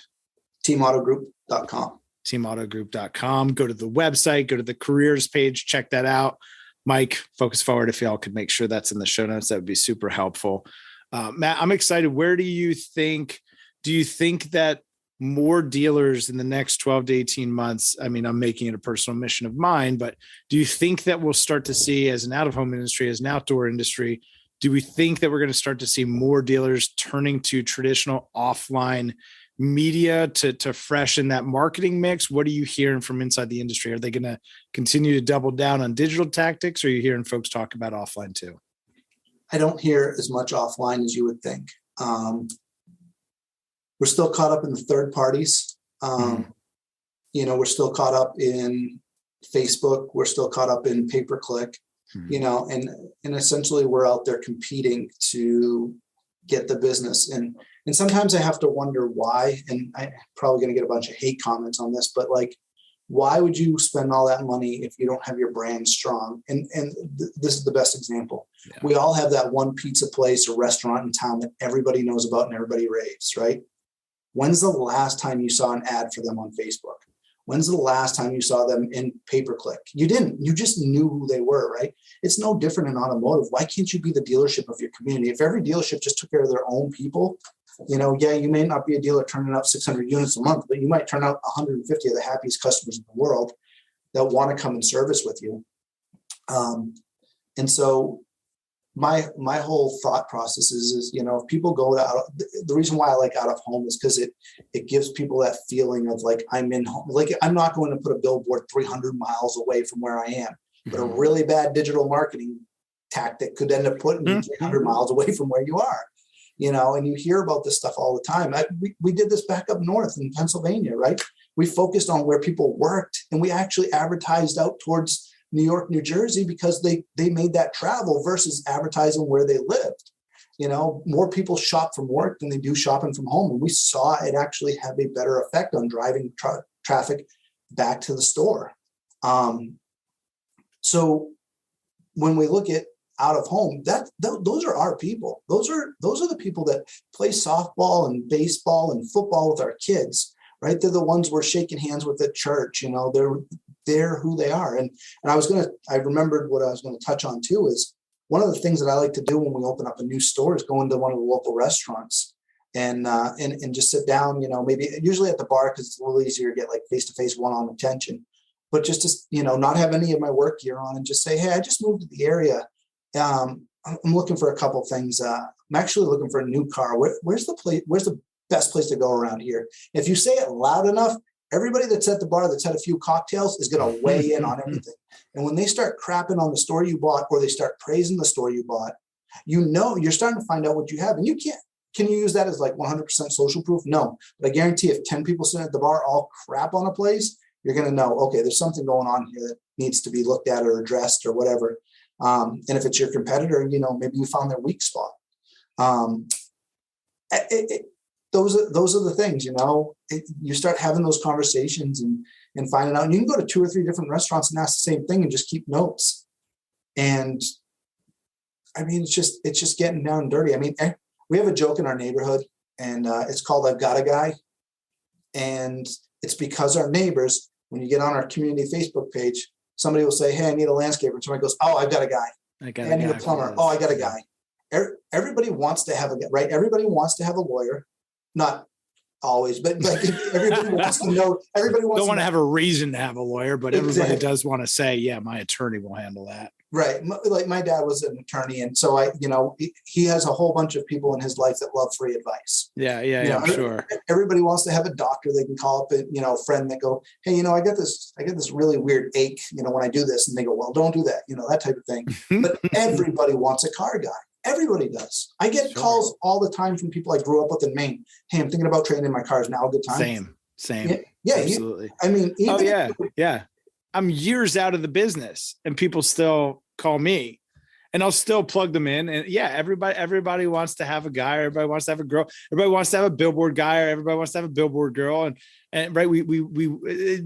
S3: teamautogroup.com.
S1: teamautogroup.com. Go to the website, go to the careers page, check that out. Mike, focus forward. If y'all could make sure that's in the show notes, that would be super helpful. Matt, I'm excited. Where do you think that more dealers in the next 12 to 18 months, I'm making it a personal mission of mine, but do you think that we'll start to see, as an out-of-home industry, as an outdoor industry, do we think that we're going to start to see more dealers turning to traditional offline media to freshen that marketing mix? What are you hearing from inside the industry? Are they going to continue to double down on digital tactics, or are you hearing folks talk about offline too?
S3: I don't hear as much offline as you would think. We're still caught up in the third parties. We're still caught up in Facebook, we're still caught up in pay-per-click, and essentially we're out there competing to get the business. And sometimes I have to wonder why, and I'm probably going to get a bunch of hate comments on this, but like, why would you spend all that money if you don't have your brand strong? And this is the best example. Yeah. We all have that one pizza place or restaurant in town that everybody knows about and everybody raves, right? When's the last time you saw an ad for them on Facebook? When's the last time you saw them in pay-per-click? You didn't. You just knew who they were, right? It's no different in automotive. Why can't you be the dealership of your community? If every dealership just took care of their own people, you may not be a dealer turning out 600 units a month, but you might turn out 150 of the happiest customers in the world that want to come and service with you. And so my whole thought process is if people go the reason why I like out of home is because it gives people that feeling of like, I'm in home. Like, I'm not going to put a billboard 300 miles away from where I am, but a really bad digital marketing tactic could end up putting you 300 miles away from where you are. And you hear about this stuff all the time. We did this back up north in Pennsylvania, right? We focused on where people worked, and we actually advertised out towards New York, New Jersey, because they made that travel versus advertising where they lived. More people shop from work than they do shopping from home. And we saw it actually have a better effect on driving traffic back to the store. So when we look at out of home, those are our people. Those are the people that play softball and baseball and football with our kids, right? They're the ones we're shaking hands with at church. They're who they are. And I remembered what I was going to touch on too, is one of the things that I like to do when we open up a new store is go into one of the local restaurants and just sit down, maybe usually at the bar, because it's a little easier to get like face-to-face one-on attention, but just to, not have any of my work gear on and just say, hey, I just moved to the area. I'm looking for a couple of things. I'm actually looking for a new car. Where's the best place to go around here? If you say it loud enough, everybody that's at the bar that's had a few cocktails is going to weigh in on everything. And when they start crapping on the store you bought, or they start praising the store you bought, you're starting to find out what you have. And can you use that as like 100% social proof? No, but I guarantee if 10 people sitting at the bar all crap on a place, you're going to know, okay, there's something going on here that needs to be looked at or addressed or whatever. And if it's your competitor, maybe you found their weak spot. Those are the things, you start having those conversations and finding out, and you can go to 2 or 3 different restaurants and ask the same thing and just keep notes. And I mean, it's just getting down and dirty. I mean, we have a joke in our neighborhood, and it's called I've Got a Guy. And it's because our neighbors, when you get on our community Facebook page, somebody will say, hey, I need a landscaper. And somebody goes, oh, I've got a guy. I need a plumber. Oh, I got a guy. Everybody wants to have right? Everybody wants to have a lawyer. Not always, but like everybody wants to know. Everybody
S1: don't want to have a reason to have a lawyer, but everybody does want to say, yeah, my attorney will handle that.
S3: Right. Like my dad was an attorney. And so he has a whole bunch of people in his life that love free advice.
S1: Yeah. I'm sure.
S3: Everybody wants to have a doctor they can call up a friend that go, hey, I get this really weird ache, when I do this, and they go, well, don't do that, that type of thing. But everybody wants a car guy. Everybody does. I get calls all the time from people I grew up with in Maine. Hey, I'm thinking about trading in my car. Is now a good time?
S1: Same.
S3: Yeah,
S1: absolutely.
S3: Yeah.
S1: I'm years out of the business and people still call me and I'll still plug them in. And yeah, everybody wants to have a guy, or everybody wants to have a girl. Everybody wants to have a billboard guy, or everybody wants to have a billboard girl. And right.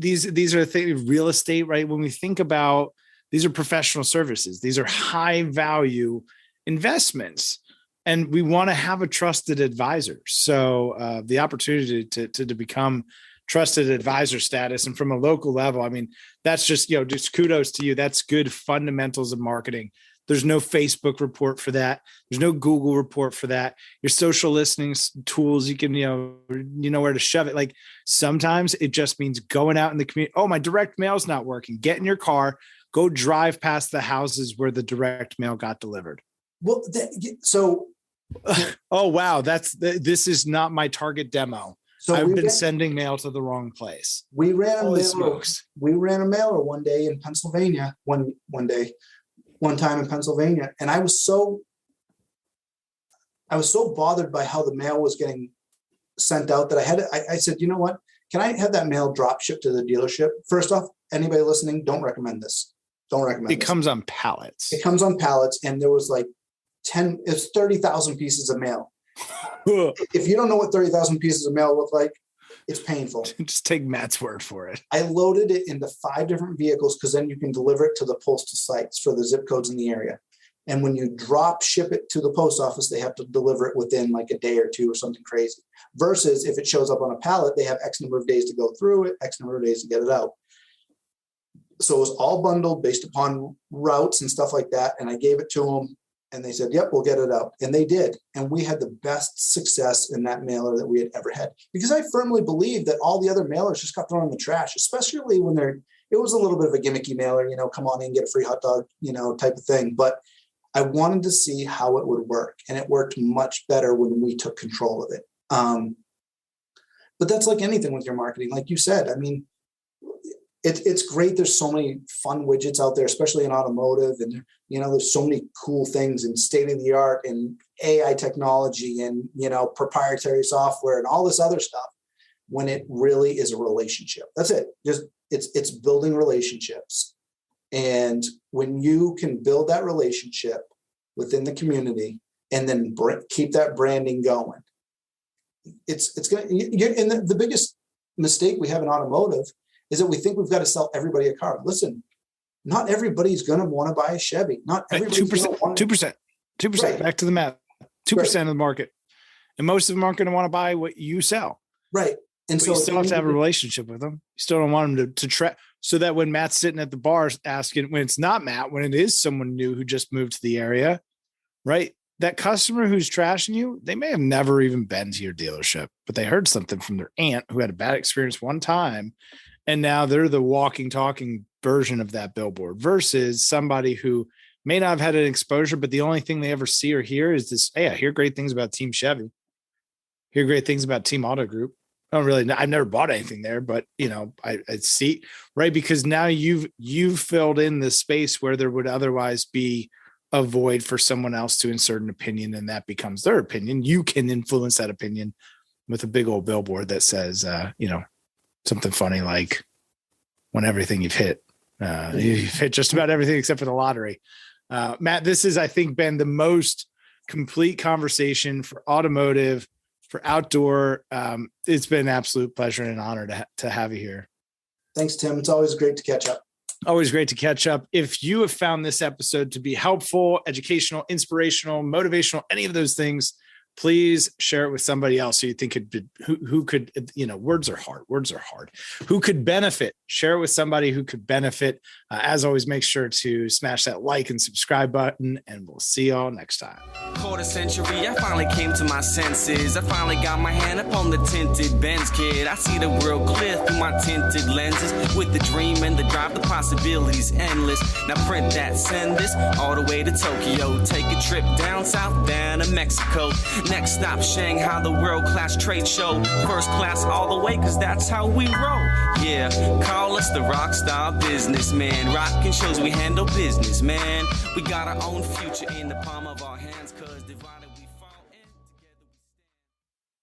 S1: These are things, real estate, right? When we think about, these are professional services. These are high value investments, and we want to have a trusted advisor. So the opportunity to become trusted advisor status, and from a local level, I mean, that's just kudos to you. That's good fundamentals of marketing. There's no Facebook report for that. There's no Google report for that. Your social listening tools, you can, where to shove it. Like sometimes it just means going out in the community. Oh, my direct mail's not working. Get in your car, go drive past the houses where the direct mail got delivered.
S3: Well,
S1: oh, wow. This is not my target demo. So I've been sending mail to the wrong place.
S3: We ran a mailer one day in Pennsylvania, one time in Pennsylvania. And I was so bothered by how the mail was getting sent out that I said, you know what? can I have that mail drop shipped to the dealership? First off, anybody listening, don't recommend this. Don't recommend
S1: it. It comes on pallets.
S3: It comes on pallets, and there was like 30,000 pieces of mail. If you don't know what 30,000 pieces of mail look like, it's painful.
S1: Just take Matt's word for it.
S3: I loaded it into 5 different vehicles because then you can deliver it to the postal sites for the zip codes in the area. And when you drop ship it to the post office, they have to deliver it within like a day or two or something crazy. Versus if it shows up on a pallet, they have X number of days to go through it, X number of days to get it out. So it was all bundled based upon routes and stuff like that. And I gave it to them and they said, yep, we'll get it out. And they did. And we had the best success in that mailer that we had ever had. Because I firmly believe that all the other mailers just got thrown in the trash, especially when it was a little bit of a gimmicky mailer, come on in, get a free hot dog, type of thing. But I wanted to see how it would work. And it worked much better when we took control of it. But that's like anything with your marketing. Like you said, I mean, it's great. There's so many fun widgets out there, especially in automotive. And, there's so many cool things and state of the art and AI technology and, proprietary software and all this other stuff when it really is a relationship. That's it. Just it's building relationships. And when you can build that relationship within the community and then keep that branding going, it's going to, and the biggest mistake we have in automotive is that we think we've got to sell everybody a car. Listen, not everybody's going to want to buy a Chevy. Not everybody.
S1: 2%. Right. Back to the math. 2% of the market, and most of them aren't going to want to buy what you sell.
S3: Right, and
S1: but so you still have to have a relationship with them. You still don't want them to track. So that when Matt's sitting at the bar asking, when it's not Matt, when it is someone new who just moved to the area, right? That customer who's trashing you, they may have never even been to your dealership, but they heard something from their aunt who had a bad experience one time. And now they're the walking, talking version of that billboard versus somebody who may not have had an exposure, but the only thing they ever see or hear is this, hey, I hear great things about Team Chevy. Hear great things about Team Auto Group. I've never bought anything there, but I see, right? Because now you've filled in the space where there would otherwise be a void for someone else to insert an opinion, and that becomes their opinion. You can influence that opinion with a big old billboard that says, something funny like, "Won everything you've hit just about everything except for the lottery." Matt, this has, I think, been the most complete conversation for automotive, for outdoor. It's been an absolute pleasure and an honor to have you here.
S3: Thanks, Tim. It's always great to catch up.
S1: Always great to catch up. If you have found this episode to be helpful, educational, inspirational, motivational, any of those things, please share it with somebody else who you think who could, words are hard, who could benefit. Share it with somebody who could benefit. As always, make sure to smash that like and subscribe button, and we'll see y'all next time.
S2: Quarter century, I finally came to my senses. I finally got my hand up on the tinted Benz, kid. I see the world clear through my tinted lenses. With the dream and the drive, the possibilities endless. Now print that, send this all the way to Tokyo. Take a trip down south, down to Mexico. Next stop, Shanghai, the world-class trade show. First class all the way, cause that's how we roll. Yeah, call us the rock star businessman. Rockin' shows we handle business, man. We got our own future in the palm of our hands, cause divided we